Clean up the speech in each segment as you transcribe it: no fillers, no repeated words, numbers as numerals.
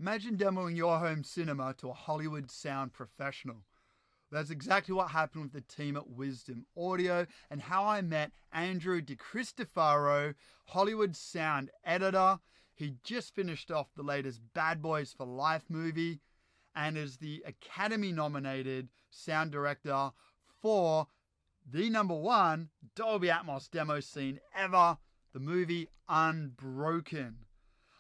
Imagine demoing your home cinema to a Hollywood sound professional. That's exactly what happened with the team at Wisdom Audio and how I met Andrew DeCristofaro, Hollywood sound editor. He just finished off the latest Bad Boys for Life movie and is the Academy-nominated sound director for the #1 Dolby Atmos demo scene ever, the movie Unbroken.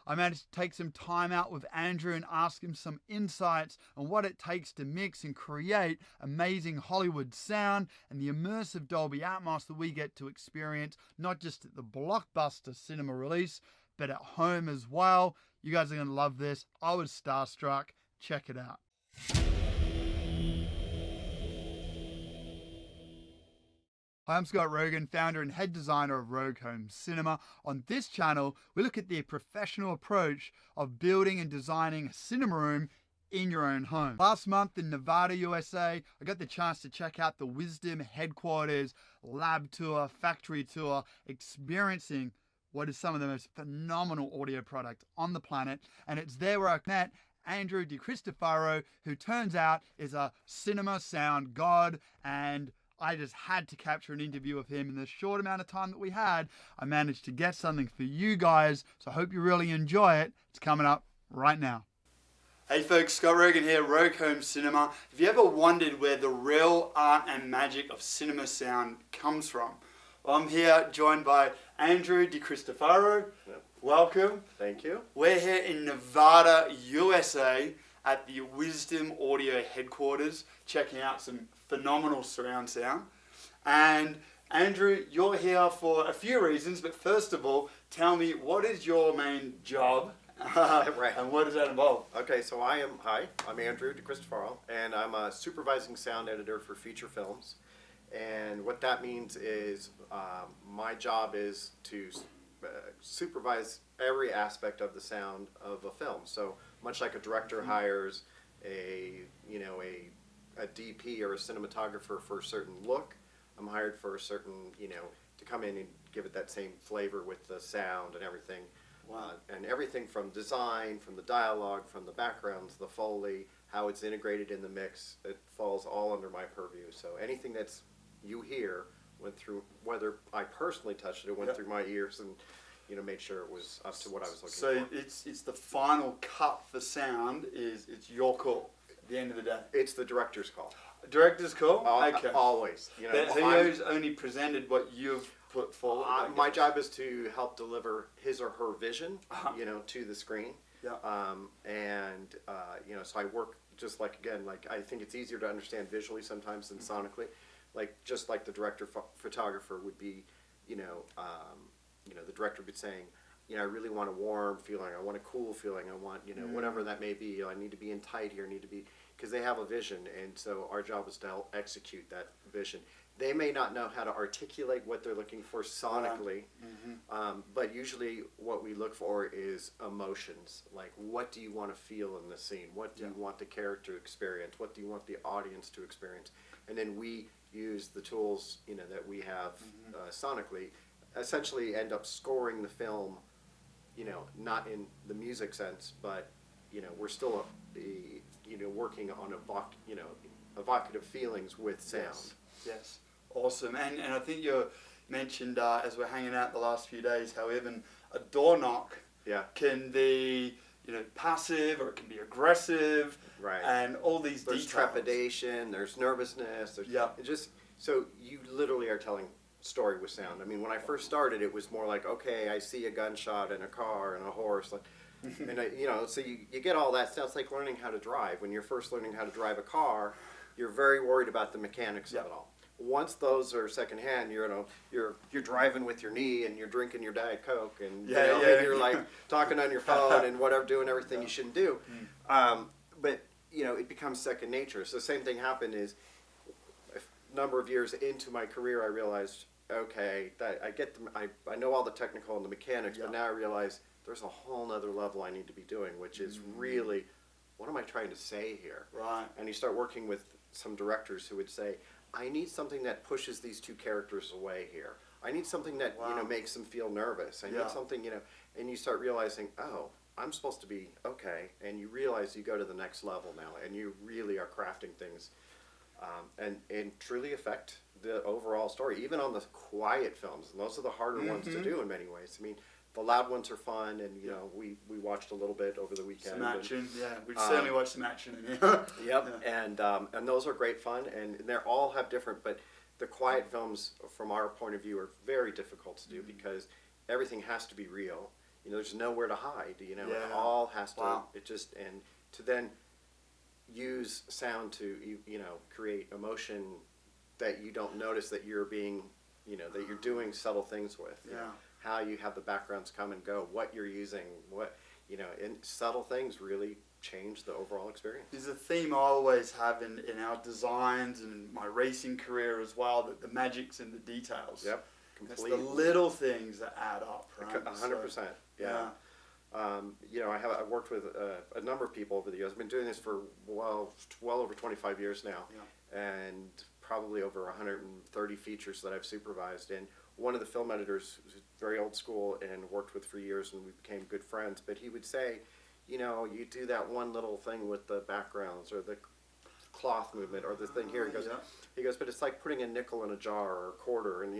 I managed to take some time out with Andrew and ask him some insights on what it takes to mix and create amazing Hollywood sound and the immersive Dolby Atmos that we get to experience, not just at the blockbuster cinema release, but at home as well. You guys are going to love this. I was starstruck. Check it out. Hi, I'm Scott Rogan, founder and head designer of Rogue Home Cinema. On this channel, we look at the professional approach of building and designing a cinema room in your own home. Last month in Nevada, USA, I got the chance to check out the Wisdom headquarters, lab tour, factory tour, experiencing what is some of the most phenomenal audio product on the planet. And it's there where I met Andrew DeCristofaro, who turns out is a cinema sound god, and I just had to capture an interview of him in the short amount of time that we had. I managed to get something for you guys, so I hope you really enjoy it. It's coming up right now. Hey folks, Scott Rogan here, Rogue Home Cinema. Have you ever wondered where the real art and magic of cinema sound comes from? Well, I'm here joined by Andrew DeCristofaro. Yep. Welcome. Thank you. We're here in Nevada, USA at the Wisdom Audio headquarters, checking out some phenomenal surround sound. And Andrew, you're here for a few reasons, but first of all, tell me, what is your main job? Right. And what does that involve? Okay, so I'm Andrew DeCristofaro, and I'm a supervising sound editor for feature films. And what that means is my job is to supervise every aspect of the sound of a film. So much like a director hires a DP or a cinematographer for a certain look, I'm hired for a certain, to come in and give it that same flavor with the sound and everything. Wow. And everything from design, from the dialogue, from the backgrounds, the Foley, how it's integrated in the mix, it falls all under my purview. So anything that's you hear went through, whether I personally touched it, went through my ears and made sure it was up to what I was looking for. So it's the final cut for sound, it's your call at the end of the day. It's the director's call. Director's call? Okay. Always. He's only presented what you've put forward. My job is to help deliver his or her vision, to the screen. Yeah. So I work just like I think it's easier to understand visually sometimes than sonically. Just like the director photographer would be, the director would be saying, I really want a warm feeling, I want a cool feeling, I want, whatever that may be, I need to be in tight here, because they have a vision, and so our job is to help execute that vision. They may not know how to articulate what they're looking for sonically, but usually what we look for is emotions. Like, what do you want to feel in the scene? What do you want the character to experience? What do you want the audience to experience? And then we use the tools, that we have sonically, essentially end up scoring the film, not in the music sense, but, we're still, working on evocative feelings with sound. Yes. Awesome. And I think you mentioned, as we're hanging out the last few days, how even a door knock can be, passive, or it can be aggressive, right? And all these there's details. Trepidation, there's nervousness, so you literally are telling story with sound. I mean, when I first started, it was more like, okay, I see a gunshot and a car and a horse, and so you get all that stuff. It's like learning how to drive. When you're first learning how to drive a car, you're very worried about the mechanics of it all. Once those are secondhand, you're driving with your knee and you're drinking your Diet Coke and and you're like talking on your phone and whatever, doing everything you shouldn't do. But it becomes second nature. So the same thing happened is a number of years into my career, I realized, okay, that I know all the technical and the mechanics, but now I realize there's a whole nother level I need to be doing, which is really, what am I trying to say here? Right. And you start working with some directors who would say, I need something that pushes these two characters away here. I need something that makes them feel nervous. I need something, and you start realizing, oh, I'm supposed to be okay, and you realize you go to the next level now, and you really are crafting things, and truly affect the overall story, even on the quiet films. And those are the harder ones to do in many ways. I mean, the loud ones are fun, and we watched a little bit over the weekend. Some action, we've certainly watched some action in here. Yep, yeah. And those are great fun, and they all have different, but the quiet films, from our point of view, are very difficult to do because everything has to be real. There's nowhere to hide. It all has to. Wow. And to then use sound to create emotion that you don't notice that you're being, that you're doing subtle things with. How you have the backgrounds come and go, what you're using, and subtle things really change the overall experience. There's a theme I always have in our designs and in my racing career as well, that the magic's in the details. Yep, completely. It's the little things that add up, right? 100%. Yeah. I've worked with a number of people over the years. I've been doing this for well over 25 years now, and probably over 130 features that I've supervised. And one of the film editors was very old school and worked with for years, and we became good friends. But he would say, you do that one little thing with the backgrounds or the cloth movement or the thing here. He goes, but it's like putting a nickel in a jar or a quarter, and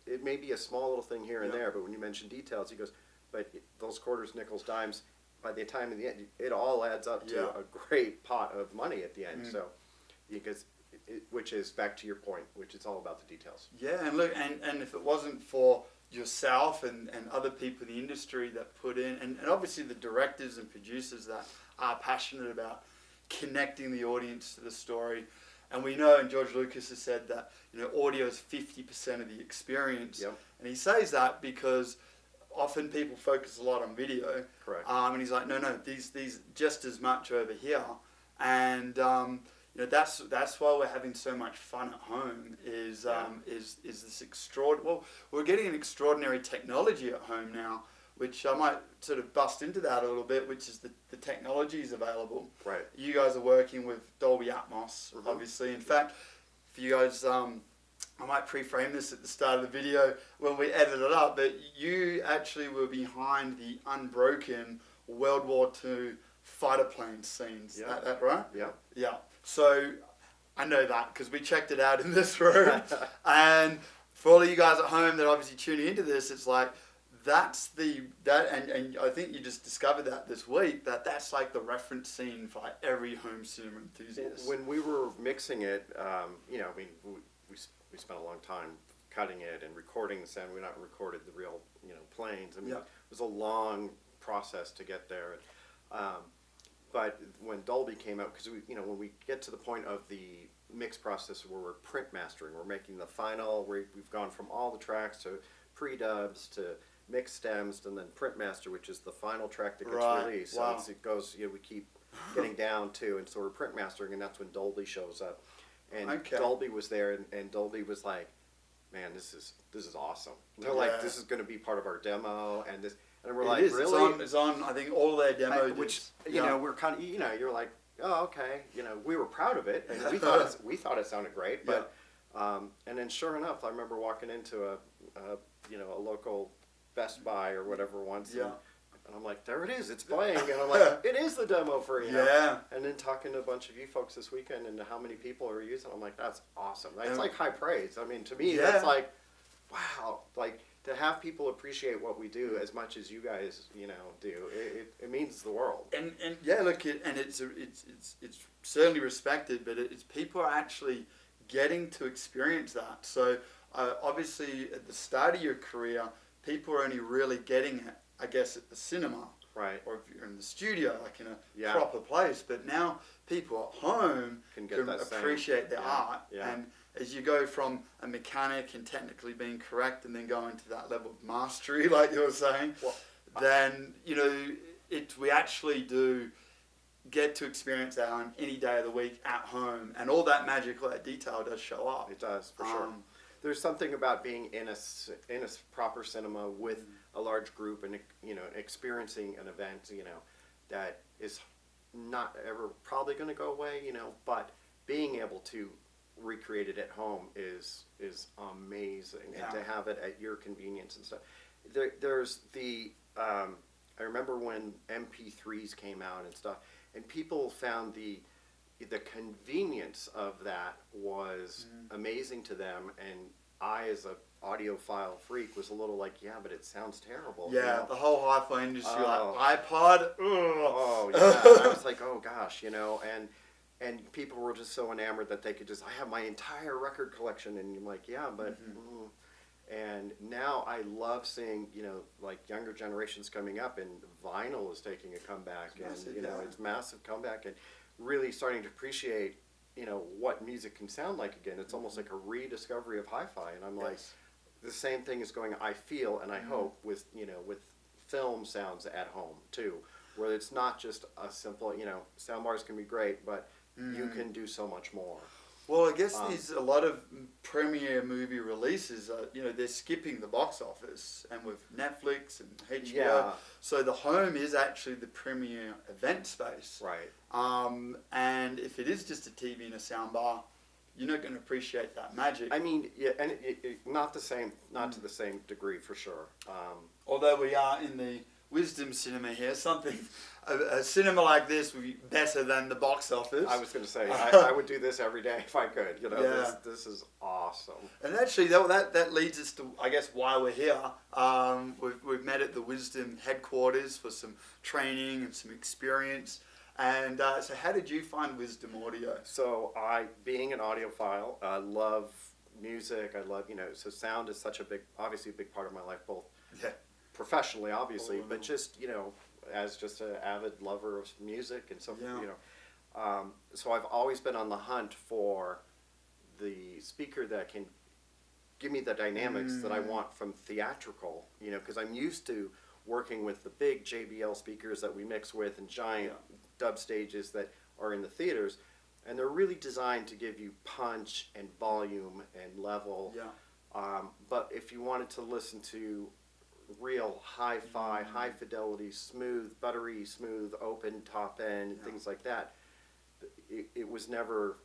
it may be a small little thing here and there, but when you mention details, he goes, but those quarters, nickels, dimes, by the time in the end, it all adds up to a great pot of money at the end. So, because which is back to your point, which is all about the details. Yeah, and look, and if it wasn't for yourself and other people in the industry that put in, and obviously the directors and producers that are passionate about connecting the audience to the story. And we know, and George Lucas has said that, audio is 50% of the experience. Yep. And he says that because often people focus a lot on video. Correct. And he's like, no, these just as much over here. And that's why we're having so much fun at home. Is this extraordinary? Well, we're getting an extraordinary technology at home now, which I might sort of bust into that a little bit, which is the technology is available. Right. You guys are working with Dolby Atmos, obviously. In fact, for you guys, I might pre-frame this at the start of the video when we edit it up, but you actually were behind the Unbroken World War II fighter plane scenes. Yeah. That right? Yeah. Yeah. So I know that because we checked it out in this room. And for all of you guys at home that are obviously tuning into this, it's like, and I think you just discovered that this week, that's like the reference scene for every home cinema enthusiast. When we were mixing it, we spent a long time cutting it and recording the sound. We not recorded the real, planes. I mean, it was a long process to get there. But when Dolby came out, because when we get to the point of the mix process where we're print mastering, we're making the final. We've gone from all the tracks to pre-dubs to mix stems and then print master, which is the final track that gets released. Wow. So it goes. We keep getting down to, and so we're print mastering, and that's when Dolby shows up. And Dolby was there, and Dolby was like, "Man, this is awesome." They're like, "This is going to be part of our demo," and we're like, "Really?" It's on. I think all their demo. Which we're kind of you're like, "Oh, okay." We were proud of it, and we thought it sounded great, but and then sure enough, I remember walking into a local Best Buy or whatever once. And I'm like, there it is, it's playing. And I'm like, it is the demo for you. Yeah. And then talking to a bunch of you folks this weekend and how many people are using it, I'm like, that's awesome. It's like high praise. I mean, to me, that's like, wow. Like, to have people appreciate what we do as much as you guys, do, it means the world. And look, it's certainly respected, but it's people are actually getting to experience that. So, obviously, at the start of your career, people are only really getting it, I guess, at the cinema, right? Or if you're in the studio, like in a proper place. But now people at home can appreciate the art. Yeah. And as you go from a mechanic and technically being correct, and then going to that level of mastery, like you were saying, then we actually do get to experience that on any day of the week at home, and all that magic, all that detail does show up. It does, for sure. There's something about being in a proper cinema with a large group and experiencing an event that is not ever probably going to go away, but being able to recreate it at home is amazing, and to have it at your convenience and stuff. There's the I remember when MP3s came out and stuff, and people found the convenience of that was amazing to them, and I, as a audiophile freak, was a little like, yeah, but it sounds terrible. Yeah, you know? the whole hi-fi industry, like iPod. Ugh. Oh yeah, I was like, oh gosh, and people were just so enamored that they could just, I have my entire record collection, and you're like, yeah, but. And now I love seeing, like younger generations coming up, and vinyl is taking a comeback, it's massive comeback, and really starting to appreciate, what music can sound like again. It's almost like a rediscovery of hi-fi, and I'm like, the same thing is going, I feel, and I hope with film sounds at home too, where it's not just a simple, sound bars can be great, but you can do so much more. Well, I guess there's a lot of premiere movie releases. They're skipping the box office, and with Netflix and HBO, so the home is actually the premiere event space. Right. And if it is just a TV and a soundbar, you're not going to appreciate that magic. I mean, yeah, and it not the same, not to the same degree for sure. Although we are in the wisdom cinema here, a cinema like this would be better than the box office. I was going to say, I would do this every day if I could. This is awesome. And actually, that leads us to, I guess, why we're here. We've met at the Wisdom headquarters for some training and some experience. And so how did you find Wisdom Audio? So being an audiophile, I love music. I love, so sound is such a big part of my life, both professionally, obviously, but just, as just an avid lover of music and something, so I've always been on the hunt for the speaker that can give me the dynamics that I want from theatrical, because I'm used to working with the big JBL speakers that we mix with and giant dub stages that are in the theaters, and they're really designed to give you punch and volume and level. But if you wanted to listen to real hi-fi, high fidelity, smooth, buttery smooth, open top end, things like that, it was never,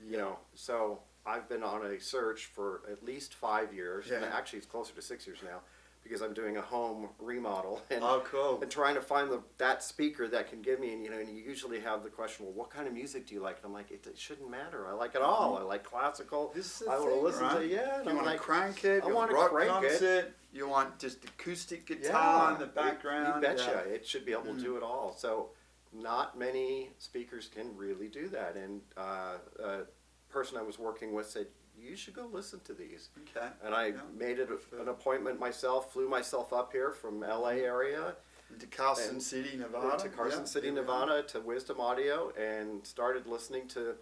so I've been on a search for at least 5 years, and actually it's closer to 6 years now, because I'm doing a home remodel and, and trying to find that speaker that can give me, and you usually have the question, well, what kind of music do you like? And I'm like, it shouldn't matter. I like it all. I like classical. I want to listen to, you want to crank it, you want to crank it. You want just acoustic guitar in the background. You betcha. It should be able to do it all. So not many speakers can really do that. And a person I was working with said, you should go listen to these. Okay. And I made it an appointment myself, flew myself up here from LA area. To Carson City, Nevada. To Carson City, Nevada, to Wisdom Audio, and started listening to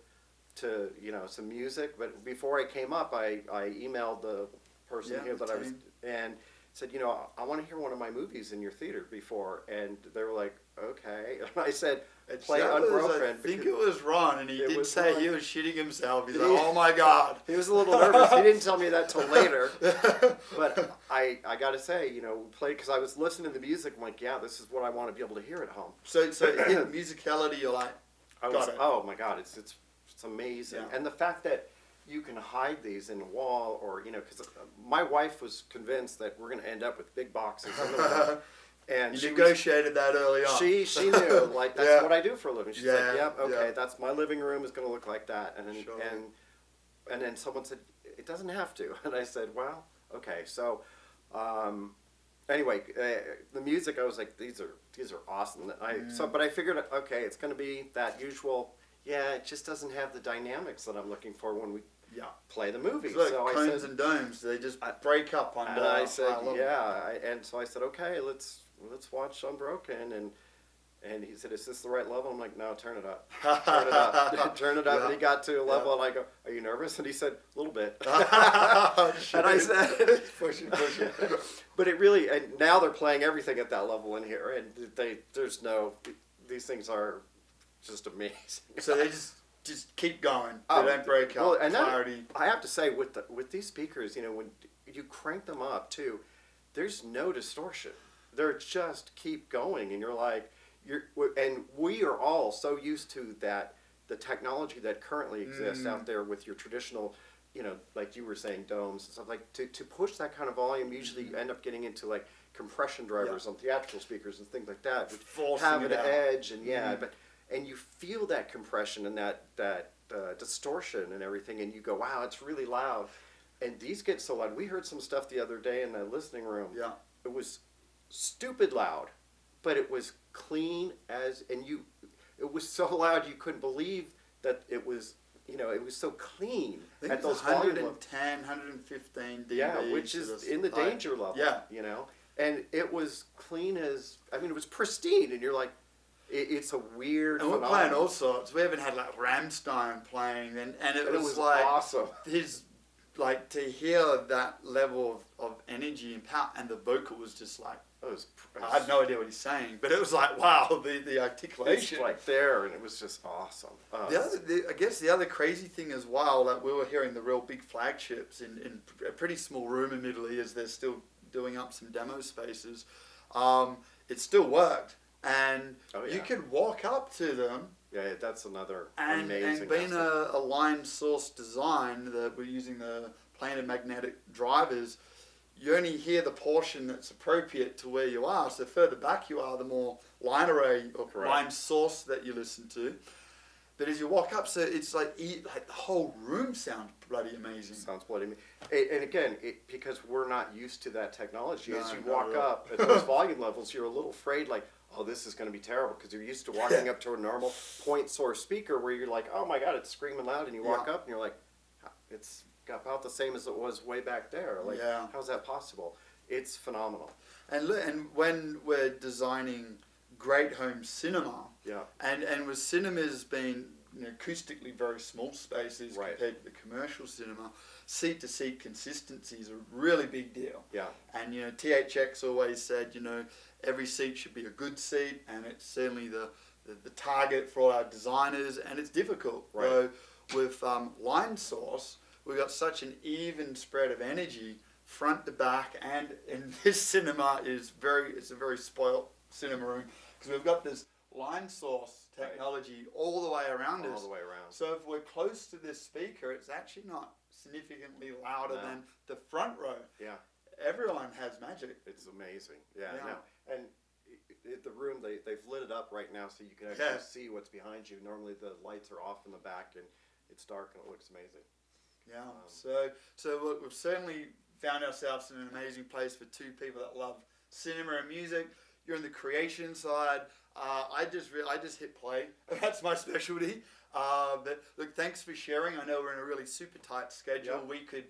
some music. But before I came up, I emailed the person here that I was, and said, I want to hear one of my movies in your theater before. And they were like, okay. And I said, play Unbroken. I think it was Ron, and he did say he was shitting himself. He's like, oh my God. He was a little nervous. He didn't tell me that till later. But I got to say, played, because I was listening to the music. I'm like, yeah, this is what I want to be able to hear at home. So musicality, you're like, got it. Oh my God, it's amazing. Yeah. And the fact that you can hide these in a wall, or because my wife was convinced that we're going to end up with big boxes in the wall. And you negotiated that early on. She knew, like, that's what I do for a living. She's like, yep, okay, that's my living room is going to look like that. And then someone said, it doesn't have to. And I said, well, okay. So anyway, the music, I was like, these are awesome. But I figured, okay, it's going to be that usual. Yeah, it just doesn't have the dynamics that I'm looking for when we play the movie. It's like cones and domes. They just break up on. And I said, and so I said, okay, let's watch Unbroken, and he said, is this the right level? I'm like, no, turn it up. Turn it up. Turn it up. And he got to a level, and I go, are you nervous? And he said, a little bit. And I said, push it. But it really, and now they're playing everything at that level in here, and these things are just amazing. So they just keep going. They don't break up. Well, and clarity. I have to say, with these speakers, when you crank them up too, there's no distortion. They're just keep going, and you're like, and we are all so used to that, the technology that currently exists out there with your traditional like you were saying, domes and stuff, like to push that kind of volume, usually you end up getting into like compression drivers on theatrical speakers and things like that, which have an edge, and and you feel that compression and that distortion and everything, and you go, wow, it's really loud. And these get so loud. We heard some stuff the other day in the listening room. Yeah. It was stupid loud, but it was clean it was so loud you couldn't believe that it was, it was so clean at those 110, 115 dB. Yeah, which is in the danger level. Yeah. And it was clean as, it was pristine, and you're like, it's a weird phenomenon. We're playing all sorts. We even had like Rammstein playing, and it was like awesome. Like to hear that level of energy and power, and the vocal was just like, I had no idea what he's saying, but it was like, wow, the articulation. It's like there, and it was just awesome. I guess the other crazy thing as well, like we were hearing the real big flagships in a pretty small room, admittedly, as they're still doing up some demo spaces. It still worked, and you could walk up to them. Yeah, that's another amazing. And being a line source design that we're using the planar magnetic drivers, you only hear the portion that's appropriate to where you are. So further back you are, the more line array or line source that you listen to. But as you walk up, so it's like the whole room sounds bloody amazing. Sounds bloody amazing. And again, because we're not used to that technology, as you walk up at those volume levels, you're a little afraid, like, oh, this is going to be terrible, because you're used to walking up to a normal point source speaker where you're like, oh my God, it's screaming loud, and you walk up and you're like, it's about the same as it was way back there. Like, how's that possible? It's phenomenal. And when we're designing great home cinema, and with cinemas being acoustically very small spaces compared to the commercial cinema, seat-to-seat consistency is a really big deal. Yeah. And THX always said, every seat should be a good seat, and it's certainly the target for all our designers, and it's difficult. Right. So with line source, we've got such an even spread of energy front to back, and in this cinema it's a very spoiled cinema room, because we've got this line source technology all the way around us. All the way around. So if we're close to this speaker, it's actually not significantly louder than the front row. Yeah. Everyone has magic. It's amazing. Yeah. No. And the room, they've lit it up right now so you can actually see what's behind you. Normally the lights are off in the back and it's dark and it looks amazing. Yeah. So look, we've certainly found ourselves in an amazing place for two people that love cinema and music. You're on the creation side. I just hit play. That's my specialty. But look, thanks for sharing. I know we're in a really super tight schedule. Yep. We could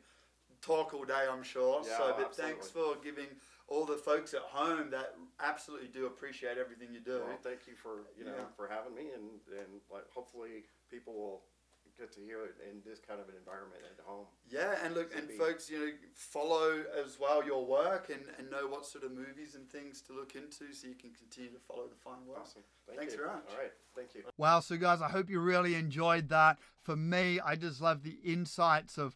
talk all day, I'm sure. Yeah, but absolutely. Thanks for giving all the folks at home that absolutely do appreciate everything you do. Well, thank you for for having me, and like hopefully people will get to hear it in this kind of an environment at home. Yeah, and look, and folks, follow as well your work and know what sort of movies and things to look into so you can continue to follow the fine work. Awesome. Thanks very much. All right, thank you. Wow, so guys, I hope you really enjoyed that. For me, I just love the insights of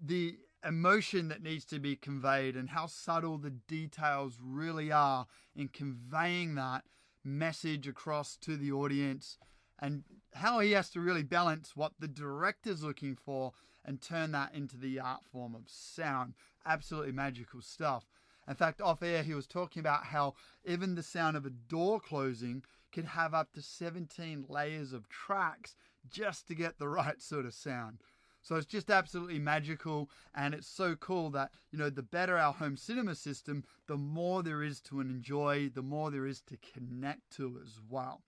the emotion that needs to be conveyed and how subtle the details really are in conveying that message across to the audience, and how he has to really balance what the director's looking for and turn that into the art form of sound. Absolutely magical stuff. In fact, off air, he was talking about how even the sound of a door closing could have up to 17 layers of tracks just to get the right sort of sound. So it's just absolutely magical, and it's so cool that, the better our home cinema system, the more there is to enjoy, the more there is to connect to as well.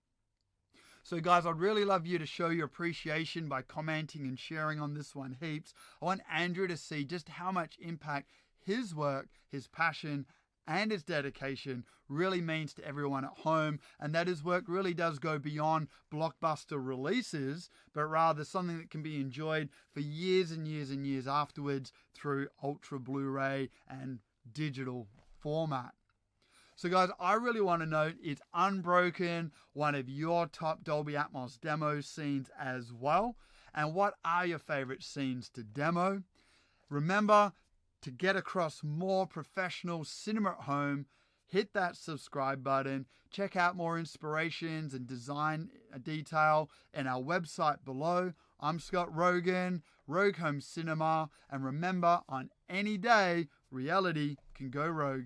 So guys, I'd really love you to show your appreciation by commenting and sharing on this one heaps. I want Andrew to see just how much impact his work, his passion, and his dedication really means to everyone at home, and that his work really does go beyond blockbuster releases, but rather something that can be enjoyed for years and years and years afterwards through Ultra Blu-ray and digital format. So guys, I really want to note, is Unbroken one of your top Dolby Atmos demo scenes as well? And what are your favorite scenes to demo? Remember, to get across more professional cinema at home, hit that subscribe button. Check out more inspirations and design detail in our website below, I'm Scott Rogan, Rogue Home Cinema, and remember, on any day, reality can go rogue.